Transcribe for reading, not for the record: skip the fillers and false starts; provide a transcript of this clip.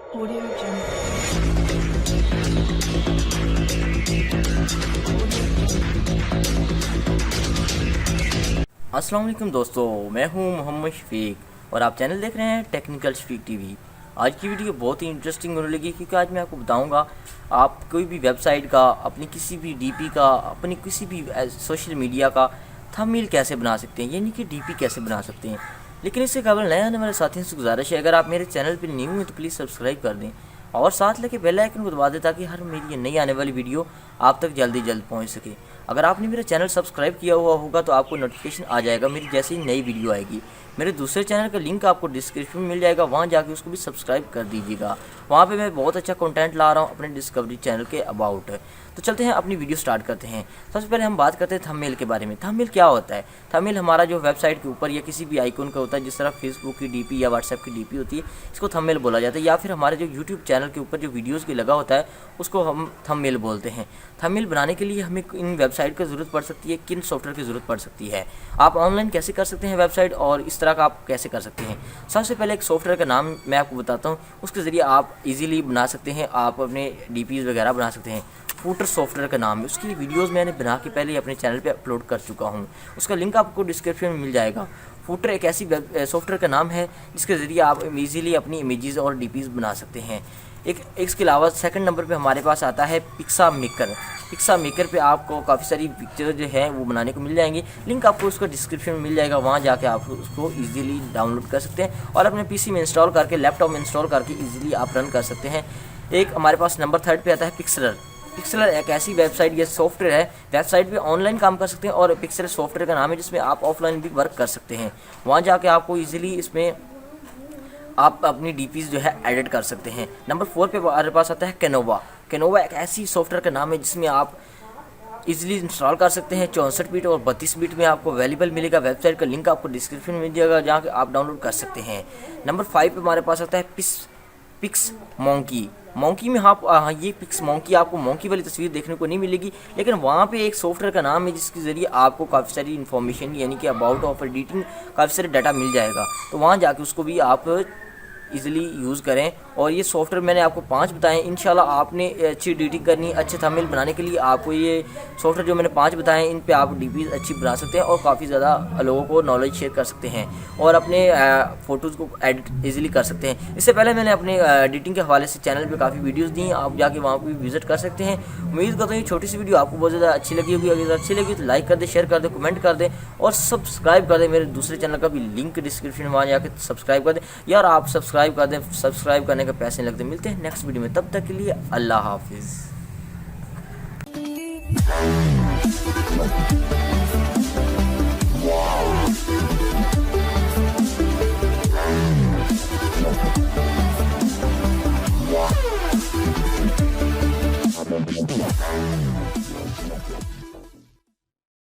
Audio Jungle. अस्सलाम वालेकुम दोस्तों, मैं हूं मोहम्मद शफीक और आप चैनल देख रहे हैं टेक्निकल शफीक टीवी। आज की वीडियो बहुत ही इंटरेस्टिंग होने लगी क्योंकि आज मैं आपको बताऊंगा आप कोई भी वेबसाइट का, अपनी किसी भी डीपी का, अपनी किसी भी सोशल मीडिया का थंबनेल कैसे बना सकते हैं, यानी कि डीपी कैसे बना सकते हैं। लेकिन इससे काबिल नए आने वाले साथियों से गुजारिश है, अगर आप मेरे चैनल पर न्यू हैं तो प्लीज़ सब्सक्राइब कर दें और साथ लेके बेल आइकन को दबा दें ताकि हर मेरी ये नई आने वाली वीडियो आप तक जल्द पहुंच सके। अगर आपने मेरा चैनल सब्सक्राइब किया हुआ होगा तो आपको नोटिफिकेशन आ जाएगा मेरी जैसे ही नई वीडियो आएगी। मेरे दूसरे चैनल का लिंक आपको डिस्क्रिप्शन में मिल जाएगा, वहाँ जाके उसको भी सब्सक्राइब कर दीजिएगा। वहाँ पे मैं बहुत अच्छा कंटेंट ला रहा हूँ अपने डिस्कवरी चैनल के अबाउट। तो चलते हैं अपनी वीडियो स्टार्ट करते हैं। सबसे पहले हम बात करते हैं थंबनेल के बारे में। थंबनेल क्या होता है? थंबनेल हमारा जो वेबसाइट के ऊपर या किसी भी आइकन का होता है, जिस तरह फेसबुक की डीपी या व्हाट्सएप की डीपी होती है, इसको थंबनेल बोला जाता है। या फिर हमारे जो यूट्यूब चैनल के ऊपर जो वीडियोज़ के लगा होता है उसको हम थंबनेल बोलते हैं। थंबनेल बनाने के लिए हमें इन वेबसाइट की ज़रूरत पड़ सकती है, किन सॉफ्टवेयर की ज़रूरत पड़ सकती है। आप ऑनलाइन कैसे कर सकते हैं वेबसाइट, और इस तरह का आप कैसे कर सकते हैं। सबसे पहले एक सॉफ्टवेयर का नाम मैं आपको बताता हूँ, उसके ज़रिए आप इजीली बना सकते हैं, आप अपने डीपीज़ वगैरह बना सकते हैं। फूटर सॉफ्टवेयर का नाम है, उसकी वीडियोस मैंने बना के पहले अपने चैनल पे अपलोड कर चुका हूँ, उसका लिंक आपको डिस्क्रिप्शन में मिल जाएगा। फूटर एक ऐसी सॉफ्टवेयर का नाम है जिसके ज़रिए आप इजीली अपनी इमेजेस और डीपीज़ बना सकते हैं। इसके अलावा सेकंड नंबर पे हमारे पास आता है पिक्सा मेकर। पिक्सा मेकर पे आपको काफ़ी सारी पिक्चर जो है वो बनाने को मिल जाएंगी, लिंक आपको उसका डिस्क्रिप्शन में मिल जाएगा, वहाँ जाके आप उसको इजीली डाउनलोड कर सकते हैं और अपने पीसी में इंस्टॉल करके, लैपटॉप में इंस्टॉल करके इजीली आप रन कर सकते हैं। एक हमारे पास नंबर 3 पे आता है पिक्सेलर। पिक्सेलर एक ऐसी वेबसाइट या सॉफ्टवेयर है, वेबसाइट पे ऑनलाइन काम कर सकते हैं, और पिक्सेलर सॉफ्टवेयर का नाम है जिसमें आप ऑफलाइन भी वर्क कर सकते हैं। वहाँ जाके आपको इजीली इसमें आप अपनी डीपीज़ जो है एडिट कर सकते हैं। नंबर 4 पे हमारे पास आता है कैनोवा। कैनोवा एक ऐसी सॉफ्टवेयर का नाम है जिसमें आप इजीली इंस्टॉल कर सकते हैं। 64 बिट और 32 बिट में आपको अवेलेबल मिलेगा। वेबसाइट का लिंक आपको डिस्क्रिप्शन में मिल जाएगा, जहाँ के आप डाउनलोड कर सकते हैं। नंबर 5 पे हमारे पास आता है पिक्स मॉन्की। मॉन्की में ये पिक्स मॉन्की, आपको मॉन्की वाली तस्वीर देखने को नहीं मिलेगी, लेकिन वहाँ पे एक सॉफ्टवेयर का नाम है जिसके ज़रिए आपको काफ़ी सारी इन्फॉर्मेशन, यानी कि अबाउट ऑफ एडिटिंग काफ़ी सारे डाटा मिल जाएगा। तो वहाँ जाके उसको भी आप इजीली यूज़ करें। और ये सॉफ्टवेयर मैंने आपको 5 बताएं। इंशाल्लाह आपने अच्छी एडिटिंग करनी, अच्छे थंबनेल बनाने के लिए आपको ये सॉफ्टवेयर जो मैंने 5 बताएं, इन पे आप डीपीज़ अच्छी बना सकते हैं और काफ़ी ज़्यादा लोगों को नॉलेज शेयर कर सकते हैं और अपने फ़ोटोज़ को एडिट इजीली कर सकते हैं। इससे पहले मैंने अपने एडिटिंग के हवाले से चैनल पर काफ़ी वीडियोज़ दी, आप जाके वहाँ पर विजिट कर सकते हैं। उम्मीद करता हूँ ये छोटी सी वीडियो आपको बहुत ज़्यादा अच्छी लगी होगी। अगर अच्छी लगी तो लाइक कर दें, शेयर कर दें, कमेंट कर दें और सब्सक्राइब कर दें। मेरे दूसरे चैनल का भी लिंक डिस्क्रिप्शन में, वहाँ जाकर सब्सक्राइब कर दें। यार आप सब्सक्राइब कर दें, सब्सक्राइब करने के पैसे नहीं लगते। मिलते हैं नेक्स्ट वीडियो में, तब तक के लिए अल्लाह हाफिज़। Yeah.